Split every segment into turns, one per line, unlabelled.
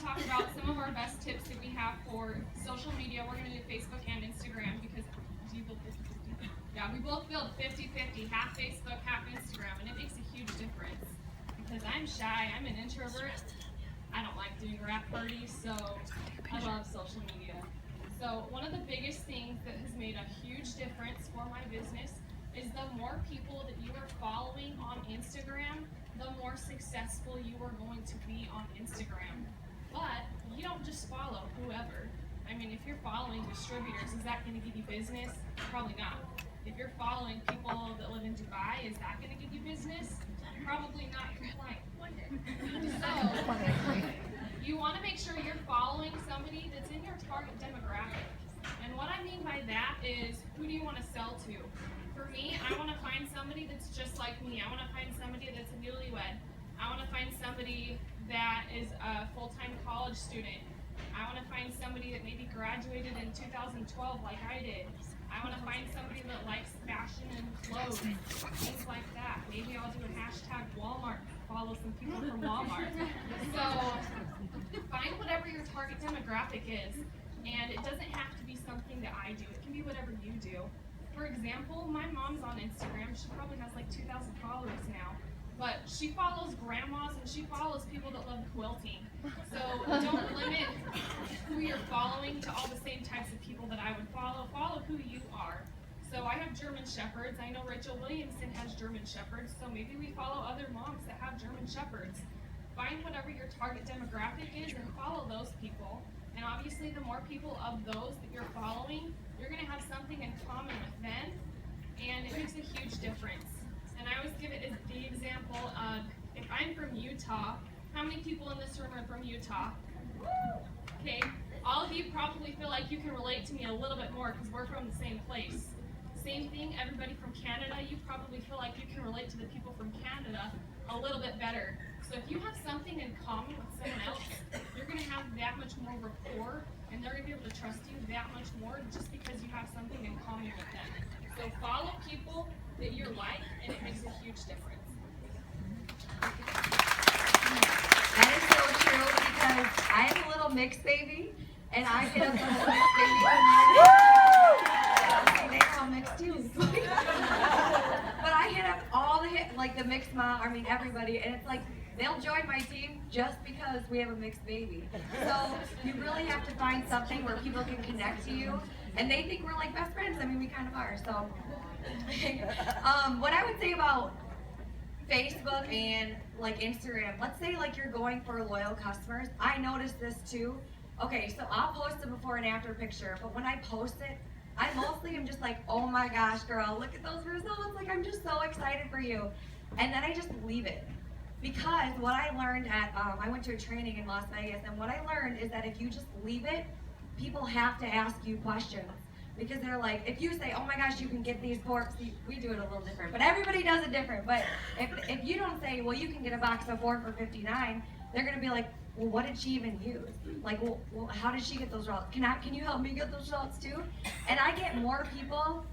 talk about some of our best tips that we have for social media. We're going to do Facebook and Instagram because do you build 50-50? Yeah, we both build 50-50, half Facebook, half Instagram, and it makes a huge difference because I'm shy, I'm an introvert. I don't like doing wrap parties, so I love social media. So one of the biggest things that has made a huge difference for my business is the more people that you are following on Instagram, the more successful you are going to be on Instagram. But you don't just follow whoever. I mean, if you're following distributors, is that going to give you business? Probably not. If you're following people that live in Dubai, is that going to give you business? Probably not. Complain. So, you want to make sure you're following somebody that's in your target demographic. And what I mean by that is, who do you want to sell to? For me, I want to find somebody that's just like me. I want to find somebody that's a newlywed. I want to find somebody that is a full-time college student. I want to find somebody that maybe graduated in 2012 like I did. I want to find somebody that likes fashion and clothes, things like that. Maybe I'll do a hashtag Walmart, follow some people from Walmart. So find whatever your target demographic is, and it doesn't have to be something that I do. It can be whatever you do. For example, my mom's on Instagram. She probably has like 2,000 followers now. But she follows grandmas and she follows people that love quilting. So don't limit who you're following to all the same types of people that I would follow. Follow who you are. So I have German Shepherds. I know Rachel Williamson has German Shepherds. So maybe we follow other moms that have German Shepherds. Find whatever your target demographic is and follow those people. And obviously the more people of those that you're following, you're going to have something in common with them. And it makes a huge difference. And I always give it as the example of, if I'm from Utah, how many people in this room are from Utah? Okay, all of you probably feel like you can relate to me a little bit more because we're from the same place. Same thing, everybody from Canada, you probably feel like you can relate to the people from Canada a little bit better. So if you have something in common with someone else, you're going to have that much more rapport, and they're going to be able to trust you that much more just because you have something in common with them. So follow people that you're like, and it makes a huge difference.
That is so true because I have a little mixed baby, and I get up to the mixed baby community. They're all mixed too. But I hit up all the mixed mom, everybody, and it's like they'll join my team just because we have a mixed baby. So you really have to find something where people can connect to you, and they think we're like best friends. I mean, we kind of are. So. What I would say about Facebook and like Instagram, let's say like you're going for loyal customers. I noticed this too. Okay, so I'll post a before and after picture, but when I post it, I mostly am just like, oh my gosh, girl, look at those results. Like, I'm just so excited for you. And then I just leave it. Because what I learned I went to a training in Las Vegas, and what I learned is that if you just leave it, people have to ask you questions. Because they're like, if you say, oh my gosh, you can get these for, we do it a little different, but everybody does it different. But if you don't say, well, you can get a box of 4 for $59, they're going to be like, well, what did she even use? Like, well, how did she get those results? Can you help me get those results too? And I get more people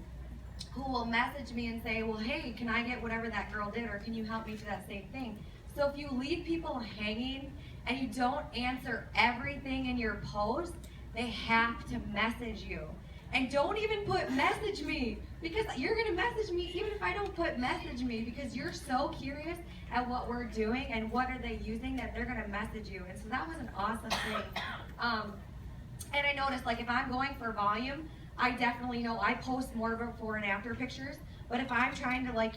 who will message me and say, well, hey, can I get whatever that girl did, or can you help me do that same thing? So if you leave people hanging and you don't answer everything in your post, they have to message you. And don't even put message me, because you're going to message me even if I don't put message me, because you're so curious at what we're doing and what are they using that they're going to message you. And so that was an awesome thing. And I noticed, like, if I'm going for volume, I definitely know I post more before and after pictures. But if I'm trying to, like,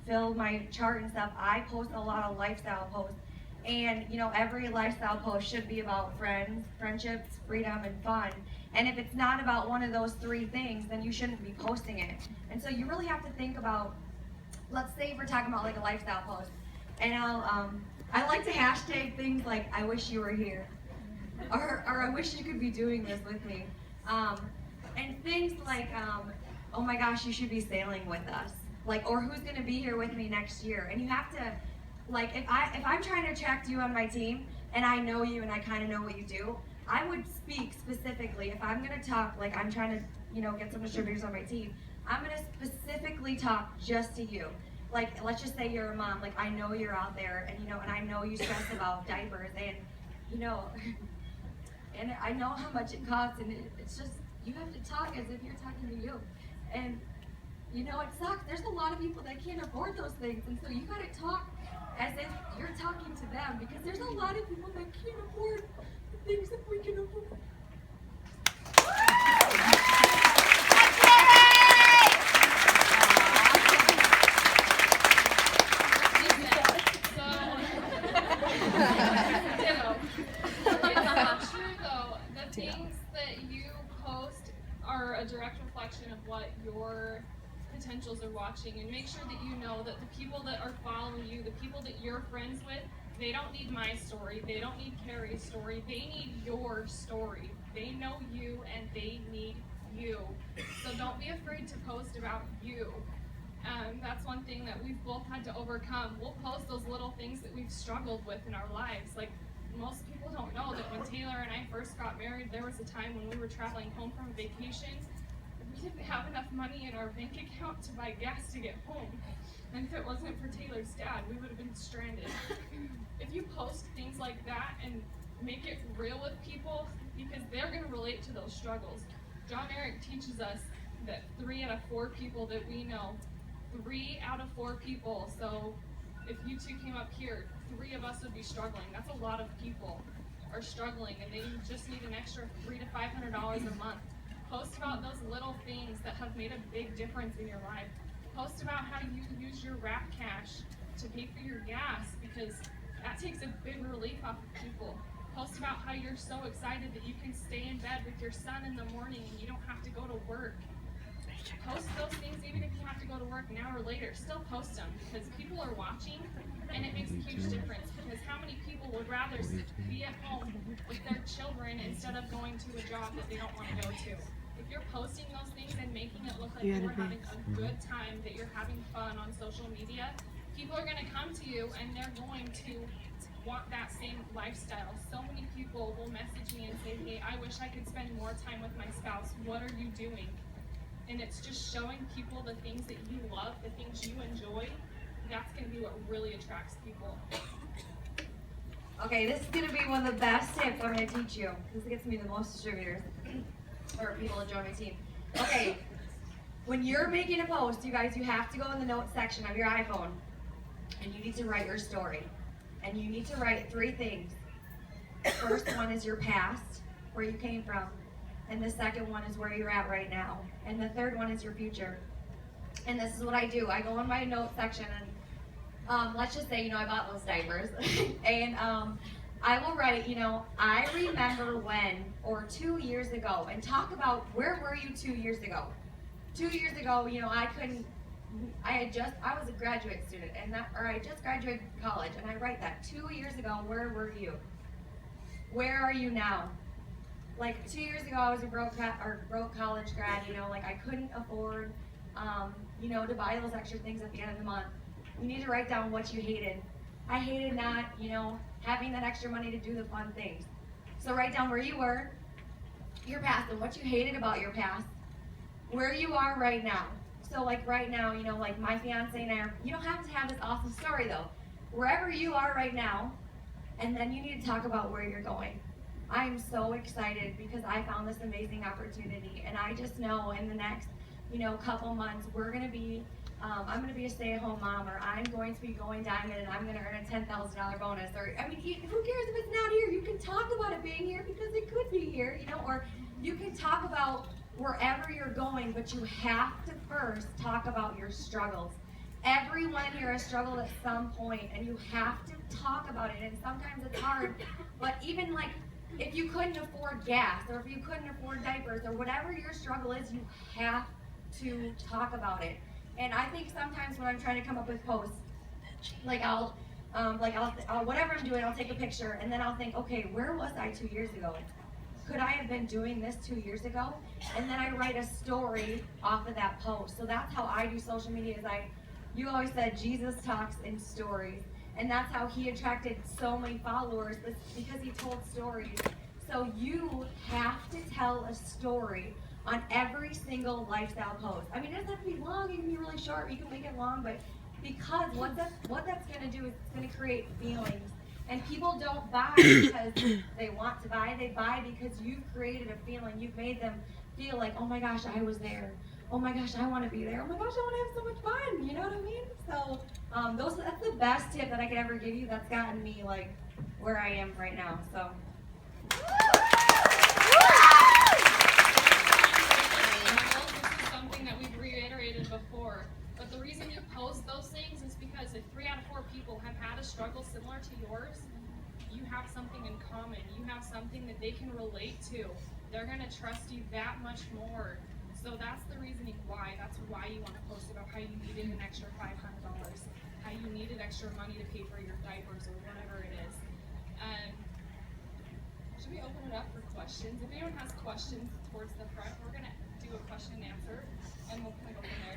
fill my chart and stuff, I post a lot of lifestyle posts. And, every lifestyle post should be about friends, friendships, freedom, and fun. And if it's not about one of those 3 things, then you shouldn't be posting it. And so you really have to think about, let's say if we're talking about like a lifestyle post, and I like to hashtag things like, I wish you were here, or I wish you could be doing this with me. And things like, oh my gosh, you should be sailing with us. Like, or who's gonna be here with me next year? And you have to, like, if I'm trying to attract you on my team, and I know you and I kind of know what you do, I would speak specifically. If I'm going to talk, like I'm trying to, get some distributors on my team, I'm going to specifically talk just to you. Like, let's just say you're a mom. Like, I know you're out there, and and I know you stress about diapers, and you know, and I know how much it costs, and it's just, you have to talk as if you're talking to you. And, you know, it sucks. There's a lot of people that can't afford those things, and so you gotta talk as if you're talking to them, because there's a lot of people that can't afford the things that we can afford.
It's true though. The things that you post are a direct reflection of what your potentials are watching, and make sure that you know that the people that are following you, the people that you're friends with, they don't need my story, they don't need Carrie's story, they need your story. They know you and they need you. So don't be afraid to post about you. That's one thing that we've both had to overcome. We'll post those little things that we've struggled with in our lives. Like, most people don't know that when Taylor and I first got married, there was a time when we were traveling home from vacation. We didn't have enough money in our bank account to buy gas to get home. And if it wasn't for Taylor's dad, we would have been stranded. If you post things like that and make it real with people, because they're going to relate to those struggles. John Eric teaches us that 3 out of 4 people that we know, 3 out of 4 people, so if you two came up here, 3 of us would be struggling. That's a lot of people are struggling, and they just need an extra $300 to $500 a month. Post about those little things that have made a big difference in your life. Post about how you use your wrap cash to pay for your gas, because that takes a big relief off of people. Post about how you're so excited that you can stay in bed with your son in the morning and you don't have to go to work. Post those things even if you have to go to work an hour later. Still post them, because people are watching, and it makes a huge difference. Because how many people would rather be at home with their children instead of going to a job that they don't want to go to? If you're posting those things and making it look like you're having a good time, that you're having fun on social media, people are going to come to you and they're going to want that same lifestyle. So many people will message me and say, hey, I wish I could spend more time with my spouse. What are you doing? And it's just showing people the things that you love, the things you enjoy. That's going to be what really attracts people.
Okay, this is going to be one of the best tips I'm going to teach you. This gets me the most distributors, or people that join my team. Okay, when you're making a post, you guys, you have to go in the notes section of your iPhone, and you need to write your story. And you need to write 3 things. The first one is your past, where you came from. And the second one is where you're at right now. And the third one is your future. And this is what I do. I go in my notes section, and let's just say, I bought those diapers. And I will write, I remember when, or 2 years ago, and talk about where were you 2 years ago. 2 years ago, I was a graduate student, I just graduated college, and I write that 2 years ago, where were you? Where are you now? Like 2 years ago, I was a broke college grad, I couldn't afford, to buy those extra things at the end of the month. You need to write down what you hated. I hated not, having that extra money to do the fun things. So write down where you were, your past, and what you hated about your past, where you are right now. So like right now, like my fiance and I you don't have to have this awesome story though. Wherever you are right now, and then you need to talk about where you're going. I'm so excited because I found this amazing opportunity, and I just know in the next, couple months we're gonna be, I'm gonna be a stay-at-home mom, or I'm going to be going diamond, and I'm gonna earn a $10,000 bonus, or who cares if it's not here? You can talk about it being here because it could be here, or you can talk about wherever you're going, but you have to first talk about your struggles. Everyone here has struggled at some point, and you have to talk about it. And sometimes it's hard, but even like if you couldn't afford gas, or if you couldn't afford diapers, or whatever your struggle is, you have to talk about it. And I think sometimes when I'm trying to come up with posts, I'll whatever I'm doing, I'll take a picture, and then I'll think, okay, where was I 2 years ago? Could I have been doing this 2 years ago? And then I write a story off of that post. So that's how I do social media. You always said Jesus talks in stories. And that's how he attracted so many followers, because he told stories. So you have to tell a story on every single lifestyle post. I mean, it doesn't have to be long, it can be really short, you can make it long, but because what that's going to do is it's going to create feelings. And people don't buy because they want to buy. They buy because you've created a feeling. You've made them feel like, oh my gosh, I was there. Oh my gosh, I want to be there. Oh my gosh, I want to have so much fun. You know what I mean? So that's the best tip that I could ever give you. That's gotten me like where I am right now. So.
This is something that we've reiterated before, but the reason you post those things is because if 3 out of 4 people have had a struggle similar to yours, you have something in common. You have something that they can relate to. They're going to trust you that much more. So that's the reasoning why. That's why you want to post about how you needed an extra $500, how you needed extra money to pay for your diapers or whatever it is. Should we open it up for questions? If anyone has questions towards the front, we're going to do a question and answer, and we'll kind of go from there.